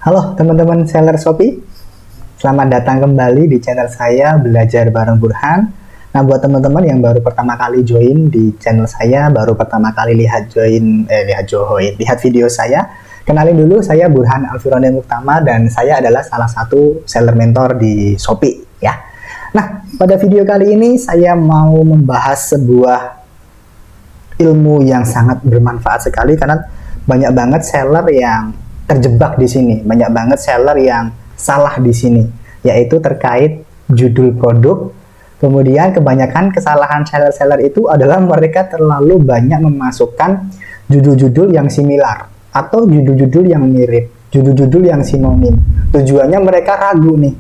Halo teman-teman seller Shopee, selamat datang kembali di channel saya Belajar Bareng Burhan. Nah, buat teman-teman yang baru pertama kali join di channel saya, baru pertama kali lihat video saya, kenalin dulu, saya Burhan Alfirone Muktama dan saya adalah salah satu seller mentor di Shopee ya. Nah, pada video kali ini saya mau membahas sebuah ilmu yang sangat bermanfaat sekali karena banyak banget seller yang terjebak di sini, banyak banget seller yang salah di sini, yaitu terkait judul produk. Kemudian kebanyakan kesalahan seller-seller itu adalah mereka terlalu banyak memasukkan judul-judul yang similar atau judul-judul yang mirip, judul-judul yang sinonim. Tujuannya mereka ragu nih,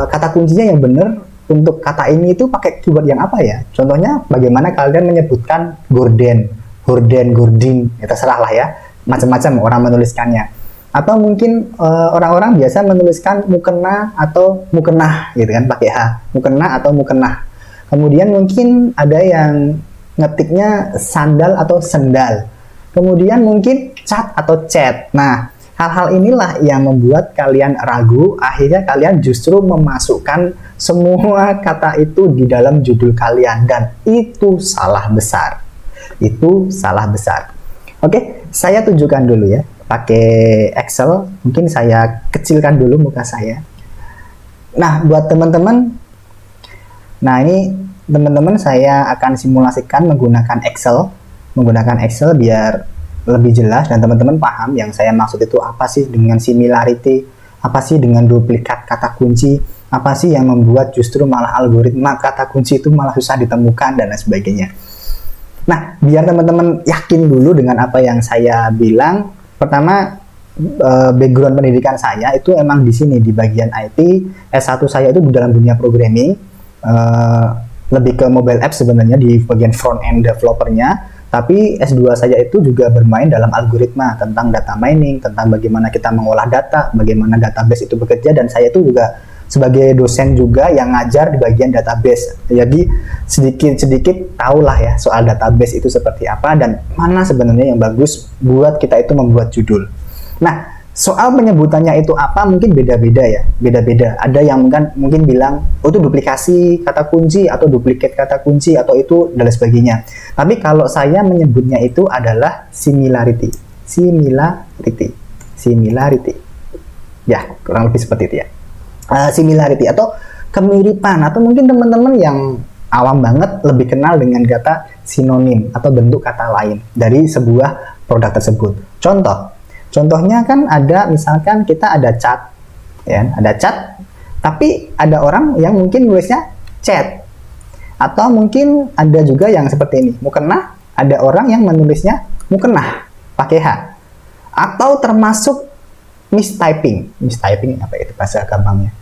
kata kuncinya yang benar untuk kata ini itu pakai keyword yang apa ya? Contohnya bagaimana kalian menyebutkan gorden, gordin, ya terserah lah ya, macam-macam orang menuliskannya. Atau mungkin orang-orang biasa menuliskan mukena atau mukenah gitu kan, pakai H, mukena atau mukenah. Kemudian mungkin ada yang ngetiknya sandal atau sendal. Kemudian mungkin cat atau chat. Nah, hal-hal inilah yang membuat kalian ragu, akhirnya kalian justru memasukkan semua kata itu di dalam judul kalian, dan itu salah besar. Itu salah besar. Oke, saya tunjukkan dulu ya. Pakai Excel, mungkin saya kecilkan dulu muka saya. Nah, buat teman-teman, nah ini teman-teman saya akan simulasikan menggunakan Excel biar lebih jelas dan teman-teman paham yang saya maksud itu apa sih dengan similarity, apa sih dengan duplikat kata kunci, apa sih yang membuat justru malah algoritma kata kunci itu malah susah ditemukan dan lain sebagainya. Nah, biar teman-teman yakin dulu dengan apa yang saya bilang. Pertama, background pendidikan saya itu emang di sini di bagian IT. S1 saya itu di dalam dunia programming, lebih ke mobile app sebenarnya di bagian front end developernya. Tapi S2 saya itu juga bermain dalam algoritma tentang data mining, tentang bagaimana kita mengolah data, bagaimana database itu bekerja, dan saya itu juga sebagai dosen juga yang ngajar di bagian database. Jadi sedikit-sedikit tahulah ya soal database itu seperti apa dan mana sebenarnya yang bagus buat kita itu membuat judul. Nah, soal penyebutannya itu apa mungkin beda-beda ya, beda-beda. Ada yang mungkin bilang, oh itu duplikasi kata kunci atau duplikat kata kunci atau itu dan sebagainya. Tapi kalau saya menyebutnya itu adalah similarity. Ya, kurang lebih seperti itu ya. Similarity atau kemiripan, atau mungkin teman-teman yang awam banget lebih kenal dengan kata sinonim atau bentuk kata lain dari sebuah produk tersebut. Contohnya kan ada, misalkan kita ada cat, ya, ada cat, tapi ada orang yang mungkin nulisnya chat, atau mungkin ada juga yang seperti ini, mukena, ada orang yang menulisnya mukenah pakai H, atau termasuk mistyping apa itu bahasa gampangnya,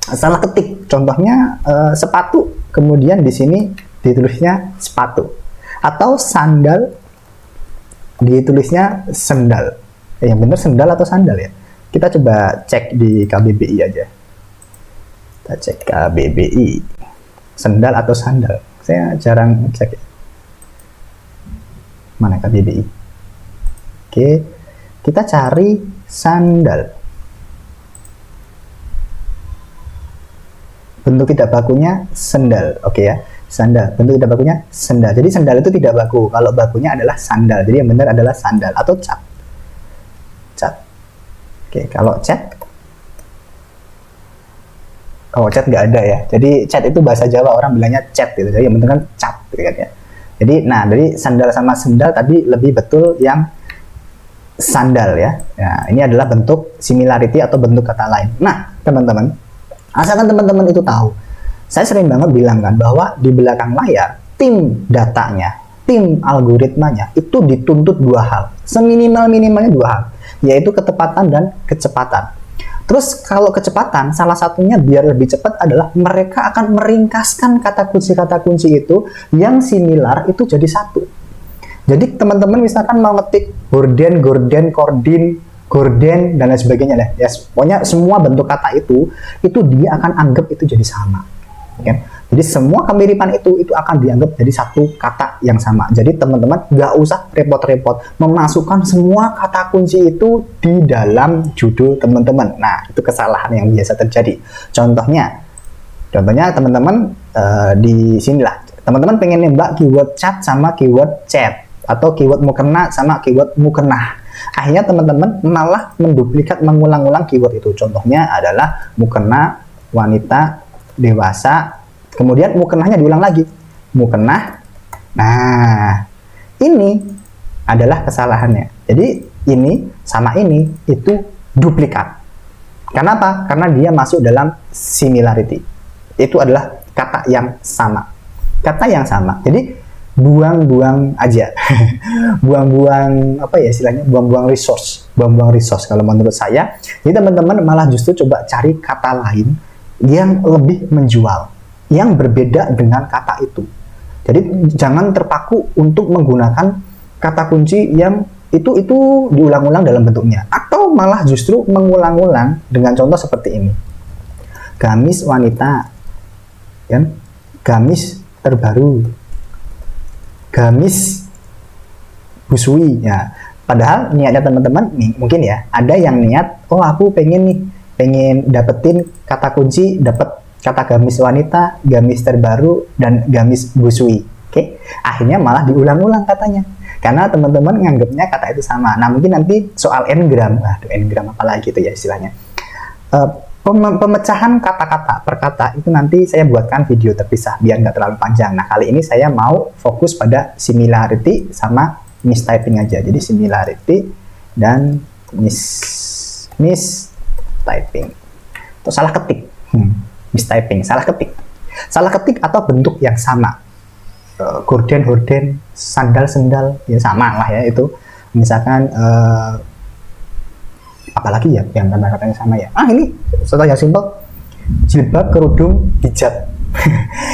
salah ketik, contohnya sepatu, kemudian di sini ditulisnya sepatu, atau sandal ditulisnya sendal. Yang benar sendal atau sandal ya? Kita coba cek di KBBI aja. Kita cek KBBI, sendal atau sandal. Saya jarang cek. Mana KBBI? Oke, kita cari sandal. Bentuk tidak bakunya sendal, oke ya. Sandal, bentuk tidak bakunya sendal. Jadi sendal itu tidak baku, kalau bakunya adalah sandal. Jadi yang benar adalah sandal atau cat. Oke, kalau cat nggak ada ya. Jadi cat itu bahasa Jawa, orang bilangnya cat gitu. Jadi yang benar kan cat gitu kan ya. Jadi nah, dari sandal sama sendal tadi lebih betul yang sandal ya. Nah, ini adalah bentuk similarity atau bentuk kata lain. Nah, teman-teman, asalkan teman-teman itu tahu, saya sering banget bilang kan bahwa di belakang layar tim datanya, tim algoritmanya itu dituntut dua hal, seminimal-minimalnya dua hal, yaitu ketepatan dan kecepatan. Terus kalau kecepatan, salah satunya biar lebih cepat adalah mereka akan meringkaskan kata kunci itu yang similar itu jadi satu. Jadi teman-teman misalkan mau ngetik gorden, gorden dan lain sebagainya ya, pokoknya semua bentuk kata itu dia akan anggap itu jadi sama. Kan? Jadi semua kemiripan itu akan dianggap jadi satu kata yang sama. Jadi teman-teman nggak usah repot-repot memasukkan semua kata kunci itu di dalam judul teman-teman. Nah, itu kesalahan yang biasa terjadi. Contohnya teman-teman di sinilah. Teman-teman pengen nembak keyword chat sama keyword chat, atau keyword mukena sama keyword mukenah. Akhirnya teman-teman malah menduplikat, mengulang-ulang keyword itu. Contohnya adalah mukena, wanita, dewasa, kemudian mukenahnya diulang lagi, mukenah. Nah, ini adalah kesalahannya. Jadi ini sama ini itu duplikat. Kenapa? Karena dia masuk dalam similarity. Itu adalah kata yang sama. Kata yang sama. Jadi buang-buang aja. Buang-buang apa ya istilahnya? Buang-buang resource. Buang-buang resource kalau menurut saya. Jadi teman-teman malah justru coba cari kata lain yang lebih menjual, yang berbeda dengan kata itu. Jadi jangan terpaku untuk menggunakan kata kunci yang itu diulang-ulang dalam bentuknya, atau malah justru mengulang-ulang dengan contoh seperti ini. Gamis wanita, kan? Gamis terbaru, gamis busui. Ya, padahal niatnya teman-teman nih, mungkin ya ada yang niat, oh aku pengen dapetin kata kunci, dapat kata gamis wanita, gamis terbaru, dan gamis busui. Oke, akhirnya malah diulang-ulang katanya, karena teman-teman nganggapnya kata itu sama. Nah, mungkin nanti soal n-gram, n-gram apalagi itu ya istilahnya. Pemecahan kata-kata per kata itu nanti saya buatkan video terpisah biar nggak terlalu panjang. Nah, kali ini saya mau fokus pada similarity sama mistyping aja. Jadi similarity dan mistyping. Atau salah ketik. Mistyping, salah ketik atau bentuk yang sama. Gorden, horden, sandal, sendal, ya sama lah ya itu. Misalkan apalagi ya yang kata-katanya sama ya. Ini contoh yang simpel, jilbab, kerudung, hijab.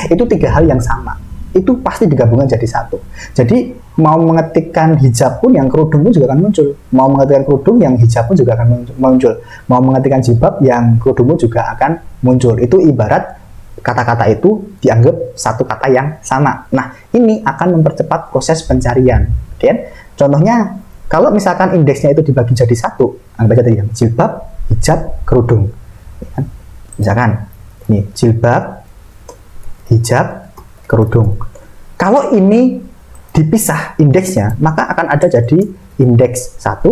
Itu tiga hal yang sama. Itu pasti digabungkan jadi satu. Jadi mau mengetikkan hijab pun yang kerudung pun juga akan muncul. Mau mengetikkan kerudung yang hijab pun juga akan muncul. Mau mengetikkan jilbab yang kerudung pun juga akan muncul. Itu ibarat kata-kata itu dianggap satu kata yang sama. Nah, ini akan mempercepat proses pencarian. Okay? Contohnya, kalau misalkan indeksnya itu dibagi jadi satu, anggap aja tadi jilbab, hijab, kerudung. Misalkan, ini jilbab, hijab, kerudung. Kalau ini dipisah indeksnya, maka akan ada jadi indeks 1,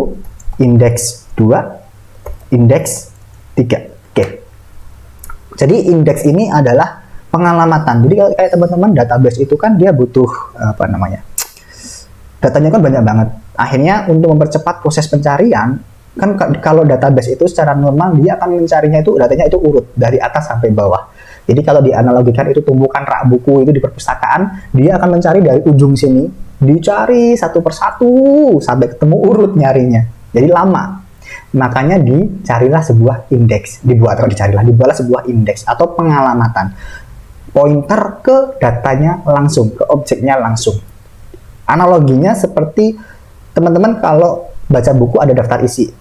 indeks 2, indeks 3. Oke. Jadi indeks ini adalah pengalamatan. Jadi kalau kayak teman-teman database itu kan dia butuh datanya kan banyak banget. Akhirnya untuk mempercepat proses pencarian, kan kalau database itu secara normal dia akan mencarinya itu datanya itu urut dari atas sampai bawah. Jadi kalau dianalogikan itu tumbukan rak buku itu di perpustakaan, dia akan mencari dari ujung sini, dicari satu persatu sampai ketemu urut nyarinya. Jadi lama. Makanya dibuatlah sebuah indeks atau pengalamatan. Pointer ke datanya langsung, ke objeknya langsung. Analoginya seperti teman-teman kalau baca buku ada daftar isi.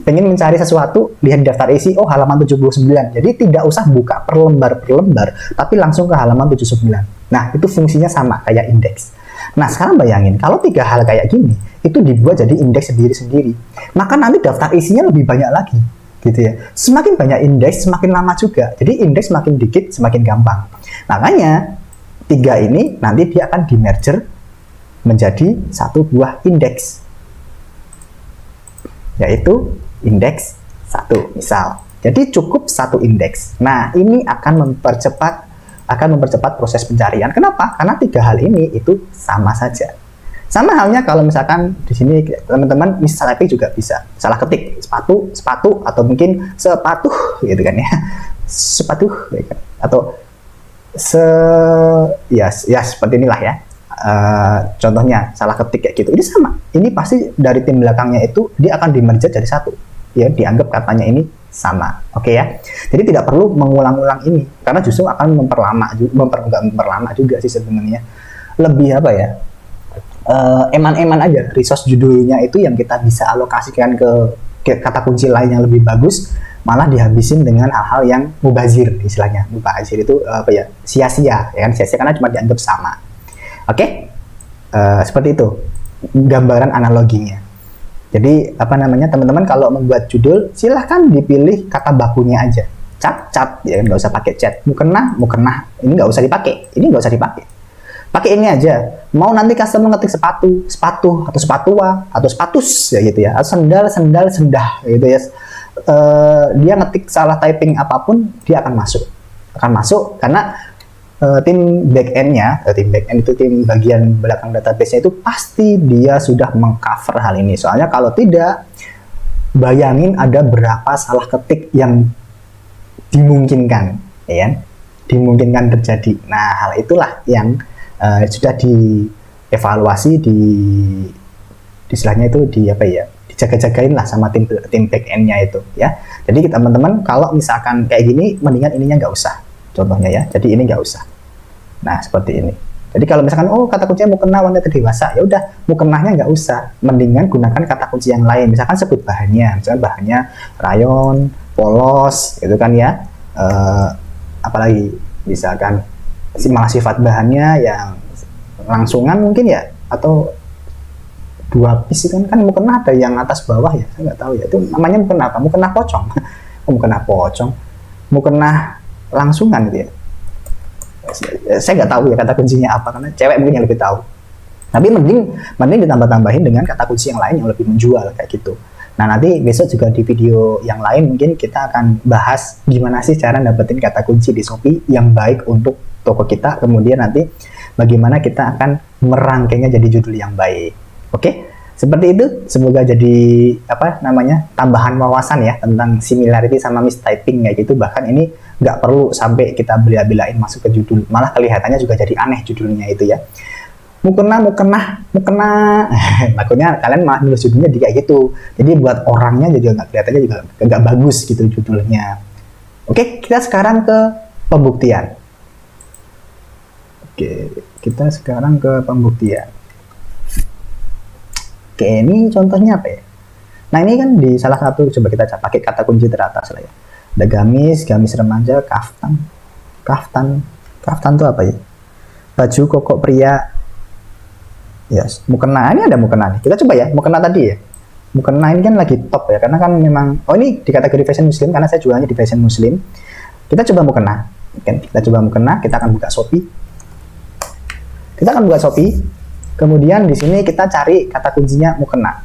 Pengen mencari sesuatu, lihat daftar isi, oh halaman 79. Jadi tidak usah buka per lembar, tapi langsung ke halaman 79. Nah, itu fungsinya sama kayak indeks. Nah, sekarang bayangin, kalau tiga hal kayak gini, itu dibuat jadi indeks sendiri-sendiri. Maka nanti daftar isinya lebih banyak lagi, gitu ya. Semakin banyak indeks, semakin lama juga. Jadi indeks semakin dikit, semakin gampang. Makanya, tiga ini nanti dia akan di-merger menjadi satu buah indeks. Yaitu indeks 1 misal. Jadi cukup satu indeks. Nah, ini akan mempercepat proses pencarian. Kenapa? Karena tiga hal ini itu sama saja. Sama halnya kalau misalkan di sini teman-teman mistyping juga bisa. Salah ketik sepatu atau mungkin sepatu gitu kan ya. Sepatu gitu kan. Atau seperti inilah ya. Contohnya salah ketik kayak gitu, ini sama. Ini pasti dari tim belakangnya itu dia akan di-merge jadi satu, ya dianggap katanya ini sama, oke ya. Jadi tidak perlu mengulang-ulang ini karena justru akan memperlama juga sih sebenarnya. Lebih apa ya? Eman-eman aja resource judulnya itu yang kita bisa alokasikan ke kata kunci lain yang lebih bagus. malah dihabisin dengan hal-hal yang mubazir, istilahnya mubazir itu apa ya, sia-sia ya kan, sia-sia karena cuma dianggap sama. Oke. Seperti itu gambaran analoginya. Jadi apa namanya, teman-teman kalau membuat judul silahkan dipilih kata bakunya aja, cat ya, nggak usah pakai cat. Mukena ini nggak usah dipakai, ini nggak usah dipakai, pakai ini aja. Mau nanti customer ngetik sepatu atau sepatua atau sepatus ya gitu ya, atau sendah gitu ya, dia ngetik salah typing apapun dia akan masuk karena tim back end-nya, tim back end itu tim bagian belakang database-nya itu pasti dia sudah mengcover hal ini. Soalnya kalau tidak, bayangin ada berapa salah ketik yang dimungkinkan, ya kan? Dimungkinkan terjadi. Nah, hal itulah yang sudah dievaluasi, istilahnya itu dijaga-jagain lah sama tim back end-nya itu, ya. Jadi teman-teman kalau misalkan kayak gini, mendingan ininya nggak usah. Contohnya ya, jadi ini nggak usah. Nah, seperti ini. Jadi kalau misalkan kata kuncinya mukena wanita dewasa, ya udah mukenahnya nggak usah. Mendingan gunakan kata kunci yang lain. Misalkan sebut bahannya, misalkan bahannya rayon, polos, gitu kan ya. Apalagi misalkan malah sifat bahannya yang langsungan mungkin ya, atau dua piece kan mukena ada yang atas bawah ya, saya nggak tahu ya. Itu namanya mukena apa? Mukena pocong. Mukena pocong. Mukena langsungan gitu ya, saya nggak tahu ya kata kuncinya apa, karena cewek mungkin yang lebih tahu. Tapi mending ditambah-tambahin dengan kata kunci yang lain yang lebih menjual kayak gitu. Nah, nanti besok juga di video yang lain mungkin kita akan bahas gimana sih cara dapetin kata kunci di Shopee yang baik untuk toko kita, kemudian nanti bagaimana kita akan merangkainya jadi judul yang baik. Oke? Seperti itu, semoga jadi tambahan wawasan ya tentang similarity sama mistyping kayak gitu. Bahkan ini nggak perlu sampai kita bela-belain masuk ke judul, malah kelihatannya juga jadi aneh judulnya itu ya. Mukena. Makanya kalian malah nulis judulnya di kayak gitu. Jadi buat orangnya juga nggak kelihatannya juga nggak bagus gitu judulnya. Oke, kita sekarang ke pembuktian. Oke, ini contohnya apa ya? Nah, ini kan di salah satu, coba kita pakai kata kunci teratas lah ya. Ada gamis remaja, kaftan itu apa ya? Baju koko pria. Yes, mukena. Ini ada mukena nih. Kita coba ya, mukena tadi ya. Mukena ini kan lagi top ya, karena kan memang, ini di kategori fashion muslim, karena saya jualnya di fashion muslim. Kita coba mukena. Kita akan buka Shopee. Kemudian di sini kita cari kata kuncinya mukena.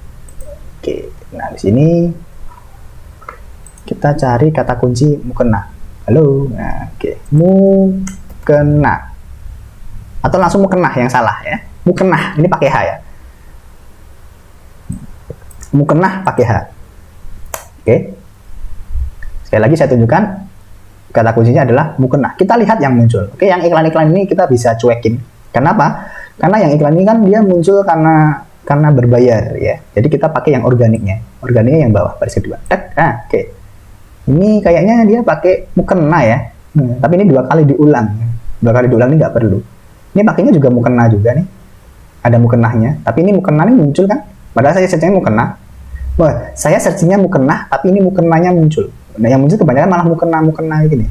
Oke, nah di sini kita cari kata kunci mukena. Halo, nah, oke, mukena. Atau langsung mukena yang salah ya. Mukena, ini pakai H ya. Mukena pakai H. Oke. Sekali lagi saya tunjukkan kata kuncinya adalah mukena. Kita lihat yang muncul. Oke, yang iklan-iklan ini kita bisa cuekin. Kenapa? Karena yang iklan ini kan dia muncul karena berbayar ya. Jadi kita pakai yang organiknya. Organiknya yang bawah baris kedua. Oke. Ini kayaknya dia pakai mukena ya. Tapi ini 2 kali diulang. 2 kali diulang ini nggak perlu. Ini pakainya juga mukena juga nih. Ada mukenahnya. Tapi ini mukena ini muncul kan? Padahal saya searchingnya mukena. Wah, saya searchingnya mukena, tapi ini mukenanya muncul. Nah, yang muncul kebanyakan malah mukena gini.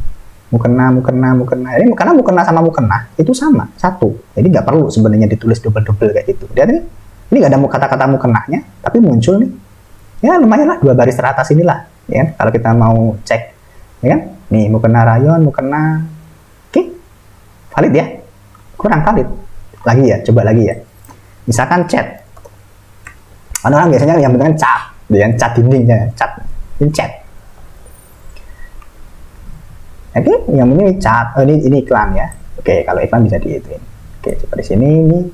Mukena. Ini karena mukena sama mukena itu sama, satu. Jadi nggak perlu sebenarnya ditulis double kayak gitu. Lihat ini nggak ada kata-kata mukenahnya, tapi muncul nih. Ya lumayan lah 2 baris teratas inilah. Ya kan? Kalau kita mau cek, ya kan? Nih mukena rayon, mukena. Oke, valid ya? Kurang valid. Lagi ya, coba lagi ya. Misalkan cat. Orang biasanya yang penting cat, ya, cat dindingnya, cat. Ini cat. Oke, yang ini cat, ini iklan ya. Oke, kalau iklan bisa diituin. Oke, coba di sini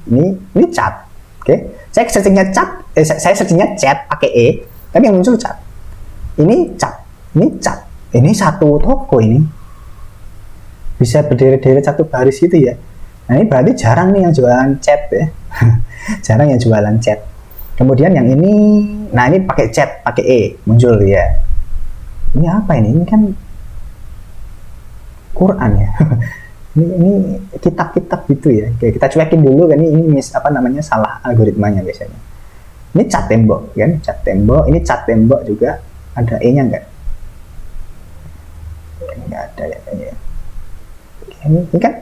ini cat. Oke, saya searchingnya cat, saya searchingnya chat pakai E, tapi yang muncul cat. Ini cat, ini satu toko ini bisa berderet-deret satu baris gitu ya. Nah, ini berarti jarang nih yang jualan cat ya. Jarang yang jualan cat. Kemudian yang ini, nah ini pakai cat, pakai E, muncul ya. Ini apa ini? Ini kan Quran ya. ini kitab-kitab gitu ya. Oke, kita cuekin dulu kan, ini salah algoritmanya biasanya. Ini cat tembok kan, cat tembok. Ini cat tembok juga ada E-nya enggak? ada ya kayaknya ya. Oke, ini kan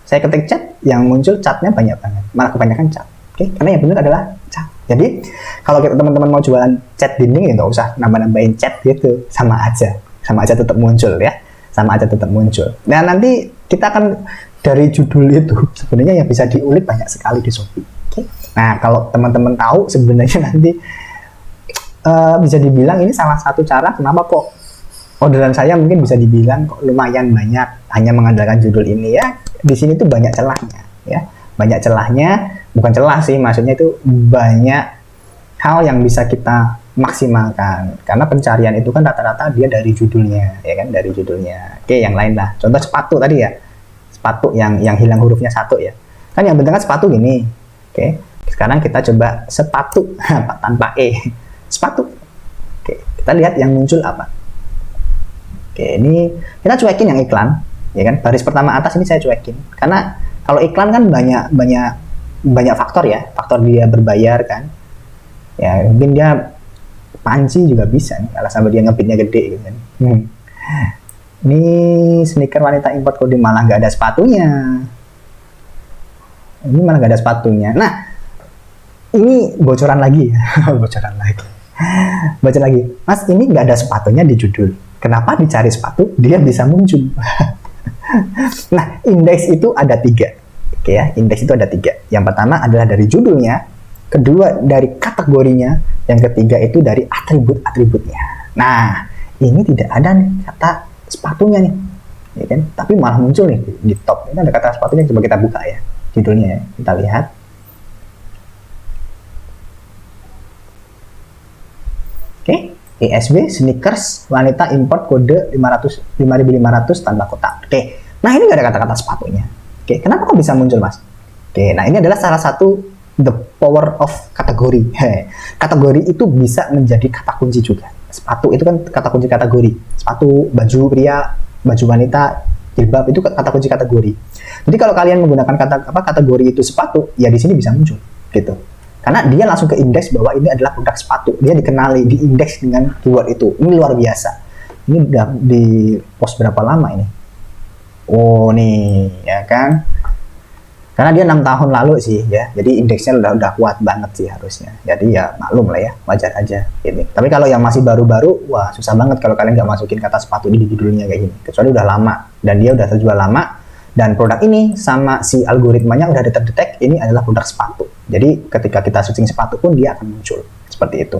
saya ketik cat, yang muncul catnya banyak banget, malah kebanyakan cat. Oke, karena yang benar adalah cat. Jadi kalau kita teman-teman mau jualan cat dinding ya nggak usah nambah-nambahin cat gitu, sama aja tetap muncul ya, sama aja tetap muncul. Nah nanti kita akan dari judul itu sebenarnya yang bisa diulik banyak sekali di Shopee. Oke. Nah kalau teman-teman tahu sebenarnya nanti bisa dibilang ini salah satu cara kenapa kok orderan saya mungkin bisa dibilang kok lumayan banyak hanya mengandalkan judul ini ya. Di sini tuh banyak celahnya ya, banyak celahnya, bukan celah sih, maksudnya itu banyak hal yang bisa kita maksimalkan karena pencarian itu kan rata-rata dia dari judulnya ya kan, dari judulnya. Oke, yang lain lah, contoh sepatu tadi ya, sepatu yang hilang hurufnya satu ya kan, yang penting kan sepatu gini. Oke, sekarang kita coba sepatu tanpa e, sepatu. Oke, kita lihat yang muncul apa. Oke, ini kita cuekin yang iklan ya kan, baris pertama atas ini saya cuekin karena kalau iklan kan banyak faktor ya, faktor dia berbayar kan ya, mungkin dia panci juga bisa nih kalau sampai dia ngebitnya gede gitu kan. Ini sneaker wanita import kode, malah nggak ada sepatunya, ini malah nggak ada sepatunya. Nah ini bocoran lagi ya. Bocor lagi, mas ini nggak ada sepatunya di judul, kenapa dicari sepatu dia bisa muncul? Nah, indeks itu ada 3. Oke ya, indeks itu ada 3. Yang pertama adalah dari judulnya, kedua dari kategorinya, yang ketiga itu dari atribut-atributnya. Nah, ini tidak ada nih kata sepatunya nih, ya kan? Tapi malah muncul nih di top. Ini ada kata sepatunya, coba kita buka ya, judulnya ya. Kita lihat. Oke, ESB sneakers wanita import kode 5500 tanpa kotak. Oke, nah ini nggak ada kata-kata sepatunya. Oke, kenapa kok bisa muncul mas? Oke, nah ini adalah salah satu the power of kategori. Kategori itu bisa menjadi kata kunci juga. Sepatu itu kan kata kunci kategori. Sepatu, baju pria, baju wanita, jilbab itu kata kunci kategori. Jadi kalau kalian menggunakan kategori itu sepatu, ya di sini bisa muncul gitu. Karena dia langsung ke indeks bahwa ini adalah produk sepatu. Dia dikenali di indeks dengan keyword itu. Ini luar biasa. Ini udah di post berapa lama ini? Oh nih, ya kan? Karena dia 6 tahun lalu sih ya. Jadi indeksnya udah kuat banget sih harusnya. Jadi ya maklum lah ya, wajar aja ini. Tapi kalau yang masih baru-baru, wah susah banget kalau kalian nggak masukin kata sepatu di judulnya kayak gini. Kecuali udah lama dan dia udah terjual lama. Dan produk ini sama si algoritmanya udah terdetek ini adalah produk sepatu. Jadi ketika kita searching sepatu pun dia akan muncul seperti itu.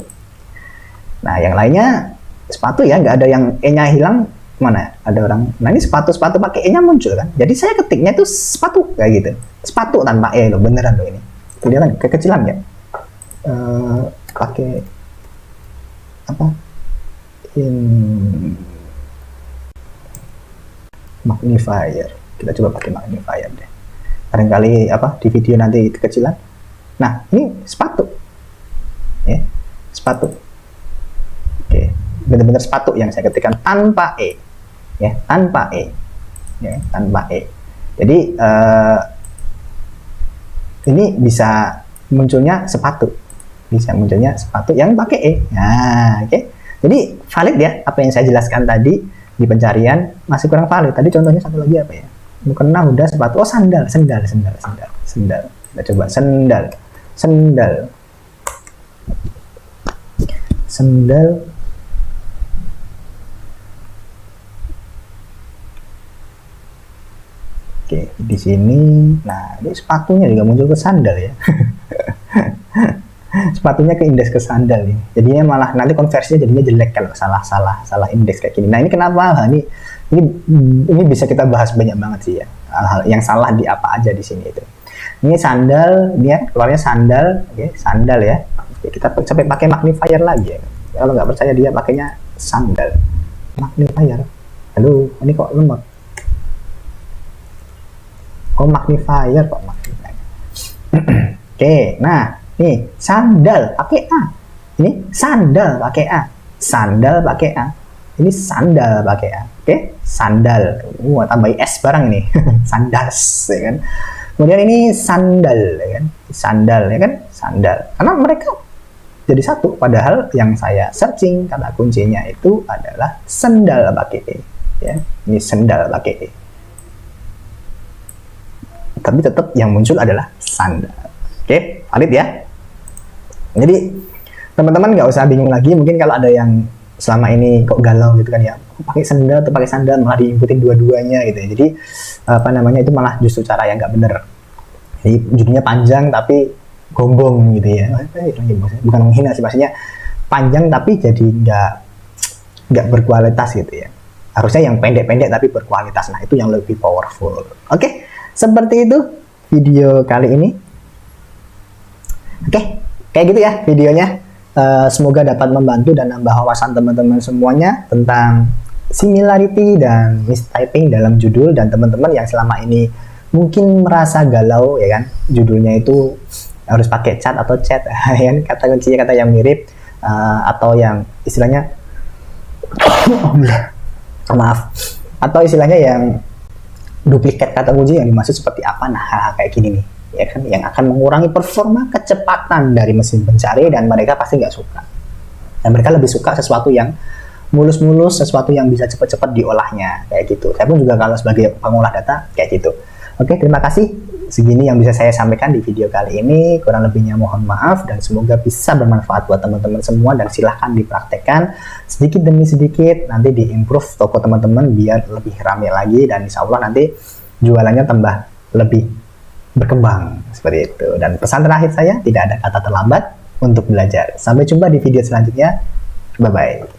Nah yang lainnya sepatu ya, nggak ada yang e-nya hilang, mana ada orang. Nah ini sepatu pakai e-nya muncul kan. Jadi saya ketiknya itu sepatu kayak gitu. Sepatu tanpa e loh, beneran loh ini. Kelihatan kekecilan ya. Pakai apa? Magnifier. Kita coba pakai magnifier deh. Barangkali di video nanti kekecilan. Nah, ini sepatu. Ya, sepatu. Oke, benar-benar sepatu yang saya ketikkan tanpa e. Ya, tanpa e. Ya, tanpa e. Jadi ini bisa munculnya sepatu. Bisa munculnya sepatu yang pakai e. Nah, oke. Jadi valid ya apa yang saya jelaskan tadi di pencarian, masih kurang valid. Tadi contohnya satu lagi apa ya? Mukena udah, sepatu, oh sandal. Kita coba sandal. Oke, di sini, nah ini sepatunya juga muncul ke sandal ya. Sepatunya ke indeks ke sandal ini. Jadinya malah nanti konversinya jadinya jelek kalau salah indeks kayak gini. Nah ini kenapa? Ini bisa kita bahas banyak banget sih ya, hal-hal yang salah di apa aja di sini itu. Ini sandal, dia keluarnya sandal, oke, sandal ya. Oke, kita sampai pakai magnifier lagi ya. Kalau nggak percaya dia pakainya sandal, magnifier. Aduh, ini kok lemot. Oh magnifier kok magnifier. Oke, nah nih sandal pakai A. Ini sandal pakai A. Sandal pakai A. Ini sandal pakai A. Oke, sandal. Tambah S barang ini. Sandals, ya kan. Kemudian ini sandal, ya kan. Sandal, ya kan. Sandal. Karena mereka jadi satu. Padahal yang saya searching kata kuncinya itu adalah sandal pakai E. ya. Ini sendal pakai E. Tapi tetap yang muncul adalah sandal. Oke, valid ya. Jadi teman-teman nggak usah bingung lagi. Mungkin kalau ada yang selama ini kok galau gitu kan ya, pakai sandal atau pakai sandal, malah diikutin dua-duanya gitu ya. Jadi apa namanya, itu malah justru cara yang nggak bener. Jadi judulnya panjang tapi gombong gitu ya. Bukan menghina sih, maksudnya panjang tapi jadi nggak berkualitas gitu ya. Harusnya yang pendek-pendek tapi berkualitas. Nah, itu yang lebih powerful. Oke, seperti itu video kali ini. Oke, kayak gitu ya videonya. Semoga dapat membantu dan nambah wawasan teman-teman semuanya tentang similarity dan mistyping dalam judul. Dan teman-teman yang selama ini mungkin merasa galau ya kan, judulnya itu harus pakai cat atau chat ya kan, kata kuncinya kata yang mirip, atau yang istilahnya maaf, atau istilahnya yang duplikat kata kunci yang dimaksud seperti apa. Nah, hal-hal kayak gini nih ya kan, yang akan mengurangi performa kecepatan dari mesin pencari, dan mereka pasti nggak suka. Dan mereka lebih suka sesuatu yang mulus-mulus, sesuatu yang bisa cepat-cepat diolahnya kayak gitu. Saya pun juga kalau sebagai pengolah data kayak gitu. Oke, terima kasih. Segini yang bisa saya sampaikan di video kali ini. Kurang lebihnya mohon maaf, dan semoga bisa bermanfaat buat teman-teman semua, dan silahkan dipraktekkan sedikit demi sedikit. Nanti diimprove toko teman-teman biar lebih ramai lagi, dan insya Allah nanti jualannya tambah lebih berkembang seperti itu. Dan pesan terakhir saya, tidak ada kata terlambat untuk belajar. Sampai jumpa di video selanjutnya. Bye-bye.